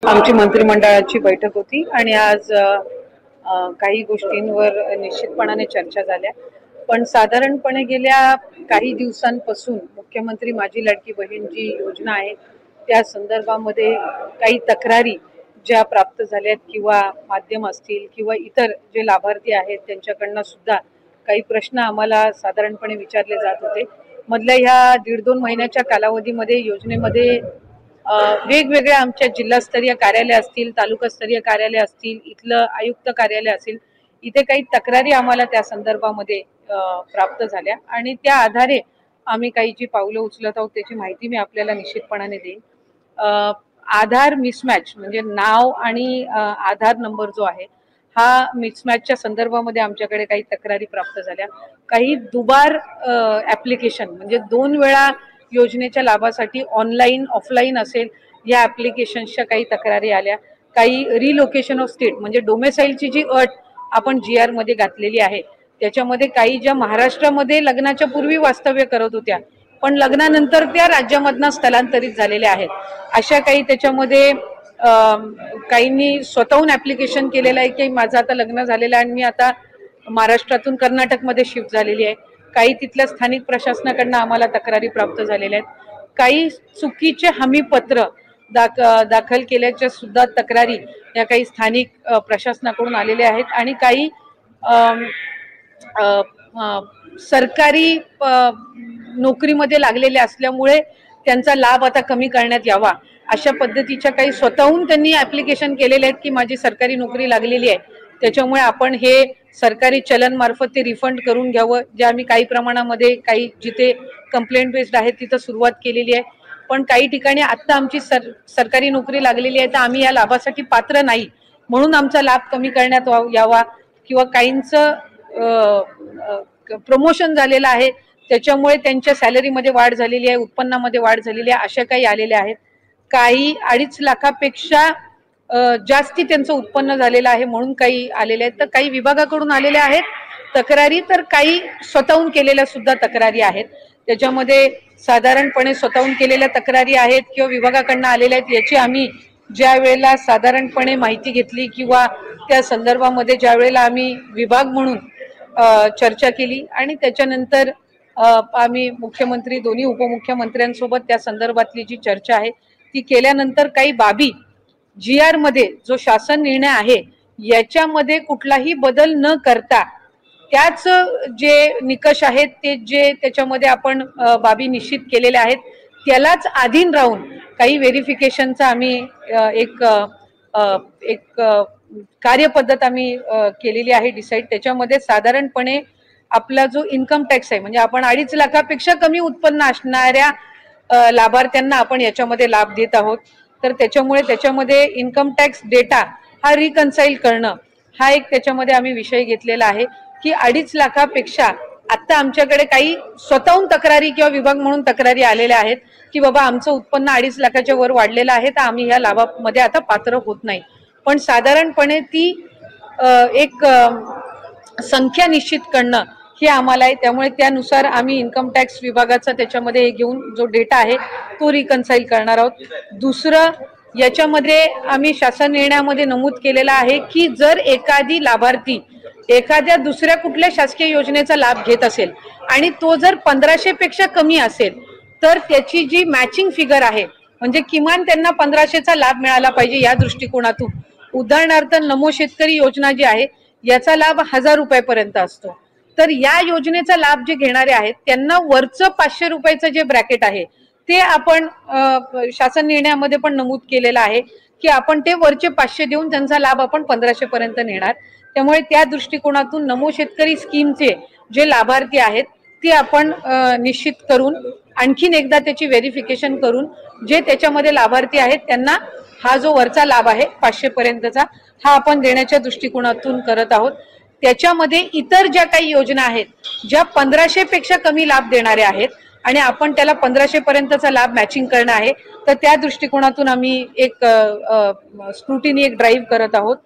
आमची मंत्रिमंडळाची बैठक होती आणि आज काही गोष्टींवर निश्चितपणाने चर्चा झाल्या। पण साधारणपणे गेल्या काही दिवसांपासून मुख्यमंत्री माझी लाडकी बहीण जी योजना आहे त्या संदर्भामध्ये काही तक्रारी ज्या प्राप्त झाल्यात किंवा माध्यम असतील किंवा इतर जे लाभार्थी आहेत त्यांच्याकडनं सुद्धा काही प्रश्न आम्हाला साधारणपणे विचारले जात होते। मधल्या ह्या 1.5-2 महिन्याच्या कालावधीमध्ये योजनेमध्ये वेगवेगळ्या आमच्या जिल्हास्तरीय कार्यालय असतील, तालुकास्तरीय कार्यालय असतील, इथलं आयुक्त कार्यालय असेल, इथे काही तक्रारी आम्हाला त्या संदर्भामध्ये प्राप्त झाल्या आणि त्या आधारे आम्ही काही जी पावलं उचलत आहोत त्याची माहिती मी आपल्याला निश्चितपणाने देईन। आधार मिसमॅच म्हणजे नाव आणि आधार नंबर जो आहे हा मिसमॅचच्या संदर्भामध्ये आमच्याकडे काही तक्रारी प्राप्त झाल्या। काही दुबार ऍप्लिकेशन म्हणजे 2 वेळा योजनेच्या लाभासाठी ऑनलाईन ऑफलाईन असेल या ऍप्लिकेशन्सच्या काही तक्रारी आल्या। काही रिलोकेशन ऑफ स्टेट म्हणजे डोमेसाईलची जी अट आपण GR मध्ये घातलेली आहे त्याच्यामध्ये काही ज्या महाराष्ट्रामध्ये लग्नाच्या पूर्वी वास्तव्य करत होत्या पण लग्नानंतर त्या राज्यामधनं स्थलांतरित झालेल्या आहेत अशा काही त्याच्यामध्ये काहींनी स्वतःहून ऍप्लिकेशन केलेलं आहे की माझं आता लग्न झालेलं आहे आणि मी आता महाराष्ट्रातून कर्नाटकमध्ये शिफ्ट झालेली आहे। काही तिथल्या स्थानिक प्रशासनाकडनं आम्हाला तक्रारी प्राप्त झालेल्या आहेत। काही चुकीचे हमीपत्र दाखल केल्याच्या सुद्धा तक्रारी या काही स्थानिक प्रशासनाकडून आलेल्या आहेत आणि काही सरकारी नोकरीमध्ये लागलेले असल्यामुळे त्यांचा लाभ आता कमी करण्यात यावा अशा पद्धतीच्या काही स्वतःहून त्यांनी ऍप्लिकेशन केलेले आहेत की माझी सरकारी नोकरी लागलेली आहे त्याच्यामुळे आपण हे सरकारी चलन मार्फत ते रिफंड करून घ्यावं। जे आम्ही काही प्रमाणामध्ये काही जिथे कंप्लेंट बेस्ड आहे तिथं सुरुवात केलेली आहे पण काही ठिकाणी आता आमची सरकारी नोकरी लागलेली आहे तर आम्ही या लाभासाठी पात्र नाही म्हणून आमचा लाभ कमी करण्यात यावा किंवा काहींचं प्रमोशन झालेलं आहे त्याच्यामुळे त्यांच्या सॅलरीमध्ये वाढ झालेली आहे, उत्पन्नामध्ये वाढ झालेली आहे अशा काही आलेल्या आहेत। काही 2.5 लाखापेक्षा जास्ती त्यांचं उत्पन्न झालेलं आहे म्हणून काही आलेले आहेत। तर काही विभागाकडून आलेल्या आहेत तक्रारी तर काही स्वतःहून केलेल्या सुद्धा तक्रारी आहेत। त्याच्यामध्ये साधारणपणे स्वतःहून केलेल्या तक्रारी आहेत किंवा विभागाकडनं आलेल्या आहेत याची आम्ही ज्या वेळेला साधारणपणे माहिती घेतली किंवा त्या संदर्भामध्ये ज्या वेळेला आम्ही विभाग म्हणून चर्चा केली आणि त्याच्यानंतर आम्ही मुख्यमंत्री दोन्ही उपमुख्यमंत्र्यांसोबत त्या संदर्भातली जी चर्चा आहे ती केल्यानंतर काही बाबी GR मध्ये जो शासन निर्णय आहे याच्यामध्ये कुठलाही बदल न करता त्याच जे निकष आहेत ते जे त्याच्यामध्ये आपण बाबी निश्चित केलेल्या आहेत त्यालाच अधीन राहून काही व्हेरिफिकेशनचा आम्ही एक कार्यपद्धत आम्ही केलेली आहे डिसाईड। त्याच्यामध्ये साधारणपणे आपला जो इन्कम टॅक्स आहे म्हणजे आपण 2.5 लाखापेक्षा कमी उत्पन्न असणाऱ्या लाभार्थ्यांना आपण याच्यामध्ये लाभ देत आहोत। तर त्याच्यामध्ये इन्कम टॅक्स डेटा हा रिकन्साईल करणं हा एक त्याच्यामध्ये आम्ही विषय घेतलेला आहे की 2.5 लाखापेक्षा आता आमच्याकडे काही स्वतःहून तक्रारी किंवा विभाग म्हणून तक्रारी आलेल्या आहेत की बाबा आमचं उत्पन्न 2.5 लाखाच्या वर वाढलेलं आहे तर आम्ही ह्या लाभामध्ये आता पात्र होत नाही। पण साधारणपणे ती एक संख्या निश्चित करणं हे आम्हाला आहे त्यामुळे त्यानुसार आम्ही इन्कम टॅक्स विभागाचा त्याच्यामध्ये हे घेऊन जो डेटा आहे तो रिकन्साईल करणार आहोत। दुसरं याच्यामध्ये आम्ही शासन निर्णयामध्ये नमूद केलेलं आहे की जर एखादी लाभार्थी एखाद्या दुसऱ्या कुठल्या शासकीय योजनेचा लाभ घेत असेल आणि तो जर 1500 पेक्षा कमी असेल तर त्याची जी मॅचिंग फिगर आहे म्हणजे किमान त्यांना 1500चा लाभ मिळाला पाहिजे या दृष्टिकोनातून। उदाहरणार्थ नमो शेतकरी योजना जी आहे याचा लाभ 1000 रुपयापर्यंत असतो तर या योजनेचा लाभ जे घेणारे आहेत त्यांना वरचं 500 रुपयाचं जे ब्रॅकेट आहे ते आपण शासन निर्णयामध्ये पण नमूद केलेलं आहे की आपण ते वरचे 500 देऊन त्यांचा लाभ आपण 1500 पर्यंत नेणार। त्यामुळे त्या दृष्टिकोनातून नमो शेतकरी स्कीमचे जे लाभार्थी आहेत ते आपण निश्चित करून आणखीन एकदा त्याची व्हेरिफिकेशन करून जे त्याच्यामध्ये लाभार्थी आहेत त्यांना हा जो वरचा लाभ आहे 500 पर्यंतचा हा आपण देण्याच्या दृष्टिकोनातून करत आहोत। त्याच्यामध्ये इतर ज्या काही योजना आहेत ज्या 1500 पेक्षा कमी लाभ देणारे आहेत आणि आपण त्याला 1500 पर्यंतचा लाभ मॅचिंग करणं आहे तर त्या दृष्टिकोनातून आम्ही एक स्क्रुटिनी एक ड्राईव्ह करत आहोत।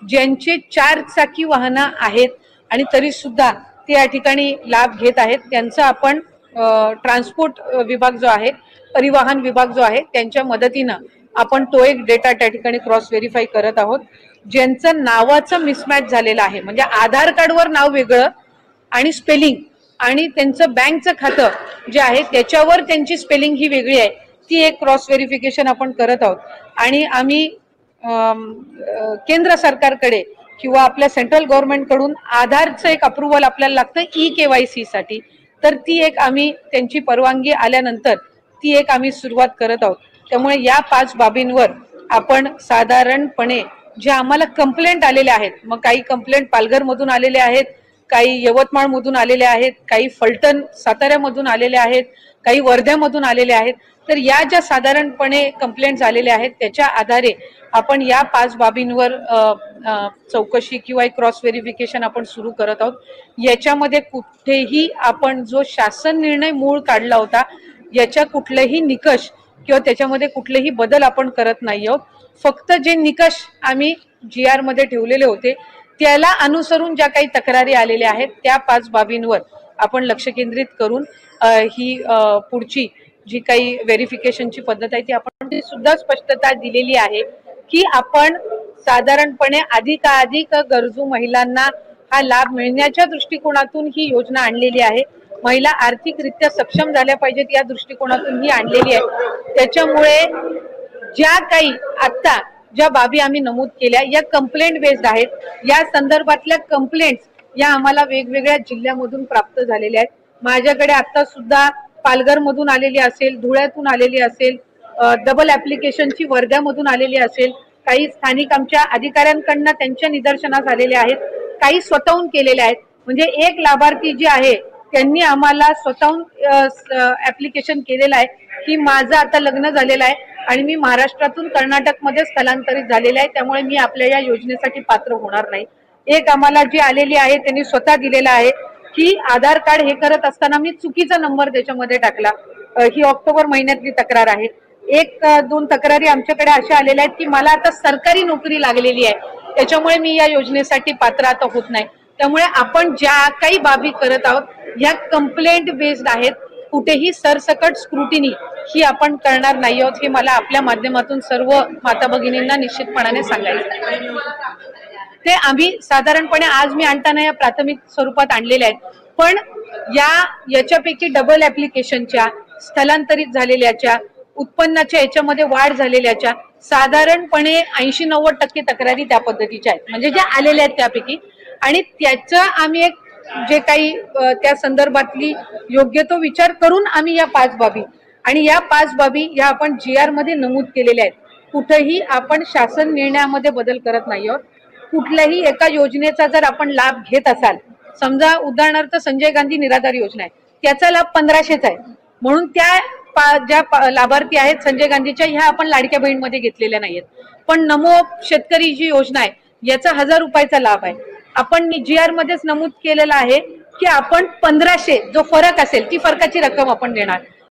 ज्यांचे 4 चाकी वाहनं आहेत आणि तरी सुद्धा ते या ठिकाणी लाभ घेत आहेत त्यांचा आपण ट्रान्सपोर्ट विभाग जो आहे परिवहन विभाग जो आहे त्यांच्या मदतीनं आपण तो एक डेटा त्या ठिकाणी क्रॉस व्हेरीफाय करत आहोत. ज्यांचं नावाचं मिसमॅच झालेलं आहे, म्हणजे आधार कार्डवर नाव वेगळं आणि स्पेलिंग आणि त्यांचं बँकचं खातं जे आहे त्याच्यावर त्यांची स्पेलिंग ही वेगळी आहे, ती एक क्रॉस व्हेरिफिकेशन आपण करत आहोत. आणि आम्ही केंद्र सरकारकडे किंवा आपल्या सेंट्रल गव्हर्नमेंट कडून आधारचं एक अप्रुव्हल आपल्याला लागतं KYC साठी, तर ती एक आम्ही त्यांची परवानगी आल्यानंतर ती एक आम्ही सुरुवात करत आहोत. त्यामुळे या 5 बाबींवर आपण साधारणपणे जे आम्हाला कंप्लेंट आलेले आहेत, मग काही कंप्लेंट पालघर मधून आलेले आहेत, काही यवतमाळ मधून आलेले आहेत, काही फलटण साताऱ्यामधून आलेले आहेत, काही वर्ध्यामधून आलेले आहेत, तर या ज्या साधारणपणे कंप्लेंट झालेल्या आहेत त्याच्या आधारे आपण या 5 बाबींवर चौकशी किंवा एक क्रॉस व्हेरिफिकेशन आपण सुरू करत आहोत. याच्यामध्ये कुठेही आपण जो शासन निर्णय मूळ काढला होता याच्या कुठलेही निकष किंवा त्याच्यामध्ये कुठलेही बदल आपण करत नाही आहोत. फक्त जे निकष आम्ही GR मध्ये ठेवलेले होते त्याला अनुसरून ज्या काही तक्रारी आलेल्या आहेत त्या 5 बाबींवर आपण लक्ष केंद्रित करून ही पुढची जी काही व्हेरिफिकेशनची पद्धत आहे ती आपण सुद्धा स्पष्टता दिलेली आहे की आपण साधारणपणे अधिकाधिक गरजू महिलांना हा लाभ मिळण्याच्या दृष्टिकोनातून ही योजना आणलेली आहे. महिला आर्थिकरित्या सक्षम झाल्या पाहिजेत या दृष्टिकोनातून ही आणलेली आहे. त्याच्यामुळे ज्या काही आता ज्या बाबी आम्ही नमूद केल्या या कंप्लेंट बेस्ड आहेत. या संदर्भातल्या कंप्लेंट्स या आम्हाला वेगवेगळ्या जिल्ह्यामधून प्राप्त झालेल्या आहेत. माझ्याकडे आता सुद्धा पालघर मधून आलेली असेल, धुळ्यातून आलेली असेल, डबल ऍप्लिकेशनची वर्ध्यामधून आलेली असेल, काही स्थानिक आमच्या अधिकाऱ्यांकडनं त्यांच्या निदर्शनास आलेले आहेत, काही स्वतःहून केलेले आहेत. म्हणजे एक लाभार्थी जी आहे त्यांनी आम्हाला स्वतःहून ऍप्लिकेशन केलेलं आहे की माझं आता लग्न झालेलं आहे आणि मी महाराष्ट्रातून कर्नाटकमध्ये स्थलांतरित झालेले आहे, त्यामुळे मी आपल्या या योजनेसाठी पात्र होणार नाही. एक आम्हाला जी आलेली आहे त्यांनी स्वतः दिलेला आहे की आधार कार्ड हे करत असताना मी चुकीचा नंबर त्याच्यामध्ये टाकला. ही ऑक्टोबर महिन्यातली तक्रार आहे. 1-2 तक्रारी आमच्याकडे अशा आलेल्या आहेत की मला आता सरकारी नोकरी लागलेली आहे त्याच्यामुळे मी या योजनेसाठी पात्र आता होत नाही. त्यामुळे आपण ज्या काही बाबी करत आहोत या कंप्लेंट बेस्ड आहेत. कुठेही सरसकट स्क्रुटिनी ही आपण करणार नाही आहोत हे मला आपल्या माध्यमातून सर्व माता भगिनींना निश्चितपणाने सांगायचं. ते आम्ही साधारणपणे आज मी आणताना या प्राथमिक स्वरूपात आणलेले आहेत, पण याच्यापैकी डबल ऍप्लिकेशनच्या, स्थलांतरित झालेल्याच्या, उत्पन्नाच्या याच्यामध्ये वाढ झालेल्याच्या साधारणपणे 80-90% तक्रारी त्या पद्धतीच्या आहेत, म्हणजे ज्या आलेल्या आहेत त्यापैकी. आणि त्याचा आम्ही एक जे काही त्या संदर्भातली योग्य तो विचार करून आम्ही या 5 बाबी आणि या 5 बाबी या आपण GR मध्ये नमूद केलेल्या आहेत. कुठेही आपण शासन निर्णयामध्ये बदल करत नाही आहोत. कुठल्याही एका योजनेचा जर आपण लाभ घेत असाल, समजा उदाहरणार्थ संजय गांधी निराधार योजना आहे, त्याचा लाभ 1500चा आहे म्हणून त्या ज्या लाभार्थी आहेत संजय गांधीच्या ह्या आपण लाडक्या बहीणमध्ये घेतलेल्या नाहीयेत. पण नमो शेतकरी जी योजना आहे याचा 1000 रुपयाचा लाभ आहे. आपण GR मध्येच नमूद केलेला आहे की आपण 1500 जो फरक असेल ती फरकाची रक्कम आपण देणार.